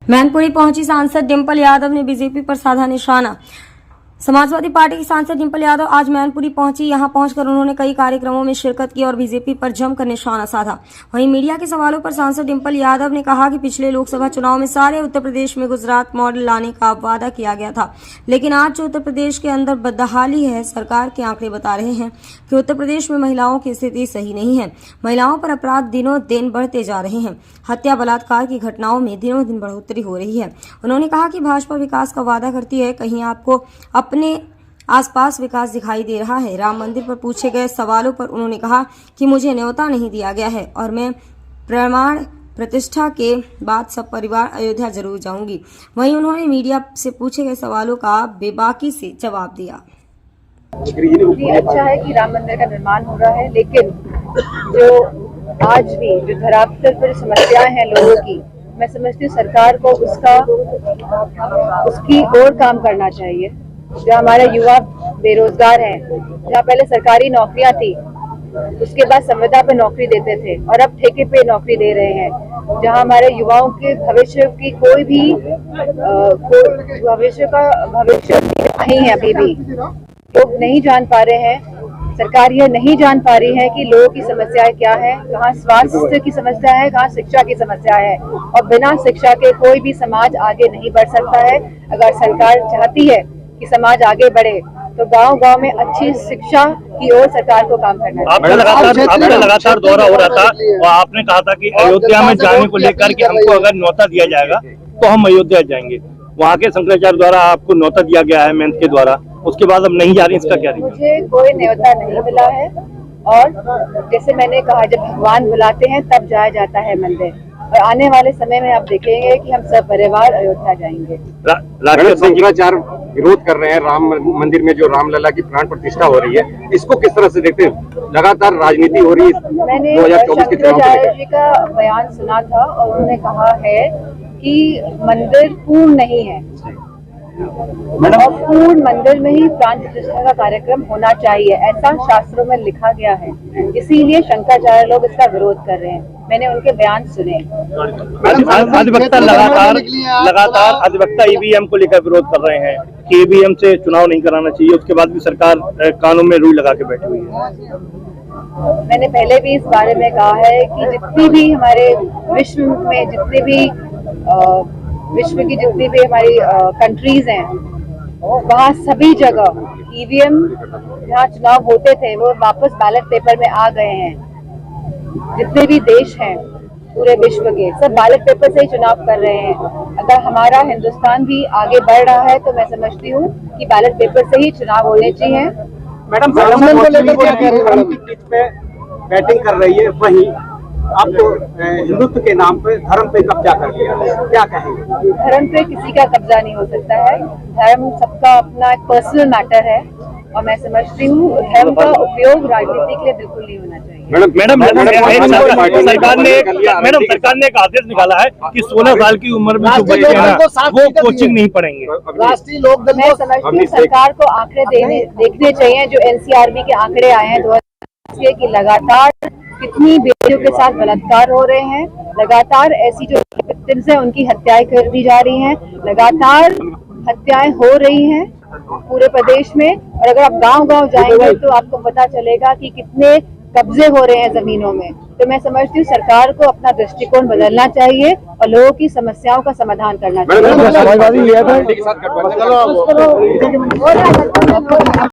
मैनपुरी पहुंची सांसद डिंपल यादव ने बीजेपी पर साधा निशाना। समाजवादी पार्टी की सांसद डिंपल यादव आज मैनपुरी पहुंची। यहां पहुंचकर उन्होंने कई कार्यक्रमों में शिरकत की और बीजेपी पर जमकर निशाना साधा। वहीं मीडिया के सवालों पर सांसद डिंपल यादव ने कहा कि पिछले लोकसभा चुनाव में सारे उत्तर प्रदेश में गुजरात मॉडल लाने का वादा किया गया था, लेकिन आज जो उत्तर प्रदेश के अंदर बदहाली है, सरकार के आंकड़े बता रहे हैं कि उत्तर प्रदेश में महिलाओं की स्थिति सही नहीं है। महिलाओं पर अपराध दिनों दिन बढ़ते जा रहे हैं। हत्या बलात्कार की घटनाओं में दिनों दिन बढ़ोतरी हो रही है। उन्होंने कहा कि भाजपा विकास का वादा करती है, कहीं आपको अपने आसपास विकास दिखाई दे रहा है। राम मंदिर पर पूछे गए सवालों पर उन्होंने कहा कि मुझे न्योता नहीं दिया गया है और मैं प्रमाण प्रतिष्ठा के बाद सब परिवार अयोध्या जरूर जाऊंगी। वहीं उन्होंने मीडिया से पूछे गए सवालों का बेबाकी से जवाब दिया। ये अच्छा है कि राम मंदिर का निर्माण हो रहा है, लेकिन जो आज भी जो धरातल पर समस्याएं हैं लोगों की, मैं समझती हूँ सरकार को उसकी और काम करना चाहिए। जो हमारे युवा बेरोजगार हैं, जहाँ पहले सरकारी नौकरियां थी, उसके बाद संविदा पे नौकरी देते थे और अब ठेके पे नौकरी दे रहे हैं, जहाँ हमारे युवाओं के भविष्य की कोई भी भविष्य नहीं है। अभी भी लोग नहीं जान पा रहे हैं, सरकार यह नहीं जान पा रही है कि लोगों की समस्याएं क्या है, कहाँ स्वास्थ्य की समस्या है, कहाँ शिक्षा की समस्या है। और बिना शिक्षा के कोई भी समाज आगे नहीं बढ़ सकता है। अगर सरकार चाहती है कि समाज आगे बढ़े तो गांव-गांव में अच्छी शिक्षा की ओर सरकार को काम करना चाहिए। आपका लगातार दौरा हो रहा था और आपने कहा था कि अयोध्या में जाने को लेकर के हमको अगर न्योता दिया जाएगा तो हम अयोध्या जाएंगे। वहाँ के शंकराचार्य द्वारा आपको न्योता दिया गया है मेंथ के द्वारा, उसके बाद अब नहीं जा रही, इसका क्या रीजन? मुझे कोई न्योता नहीं मिला है और जैसे मैंने कहा, जब भगवान बुलाते हैं तब जाया जाता है मंदिर, और आने वाले समय में आप देखेंगे कि हम सब परिवार अयोध्या जाएंगे। शंकराचार्य विरोध कर रहे हैं राम मंदिर में, जो रामलला की प्राण प्रतिष्ठा हो रही है, इसको किस तरह से देखते हैं? लगातार राजनीति हो रही है। मैंने शंकराचार्य जी का बयान सुना था और उन्होंने कहा है कि मंदिर पूर्ण नहीं है और पूर्ण मंदिर में ही प्राण प्रतिष्ठा का कार्यक्रम होना चाहिए, ऐसा शास्त्रों में लिखा गया है। इसीलिए शंकराचार्य लोग इसका विरोध कर रहे हैं। मैंने उनके बयान सुने। अधिवक्ता लगातार अधिवक्ता ईवीएम को लेकर विरोध कर रहे हैं कि ईवीएम से चुनाव नहीं कराना चाहिए, उसके बाद भी सरकार कानून में रुई लगा के बैठी हुई है। मैंने पहले भी इस बारे में कहा है कि जितनी भी हमारे विश्व में जितनी भी विश्व की जितनी भी हमारी कंट्रीज हैं, वहाँ सभी जगह ईवीएम जहाँ चुनाव होते थे वो वापस बैलेट पेपर में आ गए हैं। जितने भी देश हैं पूरे विश्व के, सब बैलेट पेपर से ही चुनाव कर रहे हैं। अगर हमारा हिंदुस्तान भी आगे बढ़ रहा है तो मैं समझती हूँ कि बैलेट पेपर से ही चुनाव होने चाहिए। मैडम, बैटिंग कर रही है, वहीं आपको हिंदुत्व के नाम पे धर्म पे कब्जा कर लिया, क्या कहेंगे? धर्म पे किसी का कब्जा नहीं हो सकता है। धर्म सबका अपना एक पर्सनल मैटर है और मैं समझती हूँ धर्म का उपयोग राजनीति के लिए बिल्कुल नहीं होना चाहिए। मैडम सरकार ने एक आदेश निकाला है कि 16 साल की उम्र में जो बच्चे हैं वो कोचिंग नहीं पढ़ेंगे। राष्ट्रीय लोक मैं समझती हूँ सरकार को आंकड़े देखने चाहिए। जो एनसीआरबी के आंकड़े आए हैं 2020 की लगातार कितनी बेटियों के साथ बलात्कार हो रहे हैं, लगातार ऐसी जो विक्टिम्स हैं उनकी हत्याएं कर दी जा रही हैं, लगातार हत्याएं हो रही हैं पूरे प्रदेश में। और अगर आप गांव-गांव जाएंगे तो आपको पता चलेगा कि कितने कब्जे हो रहे हैं जमीनों में। तो मैं समझती हूँ सरकार को अपना दृष्टिकोण बदलना चाहिए और लोगों की समस्याओं का समाधान करना चाहिए।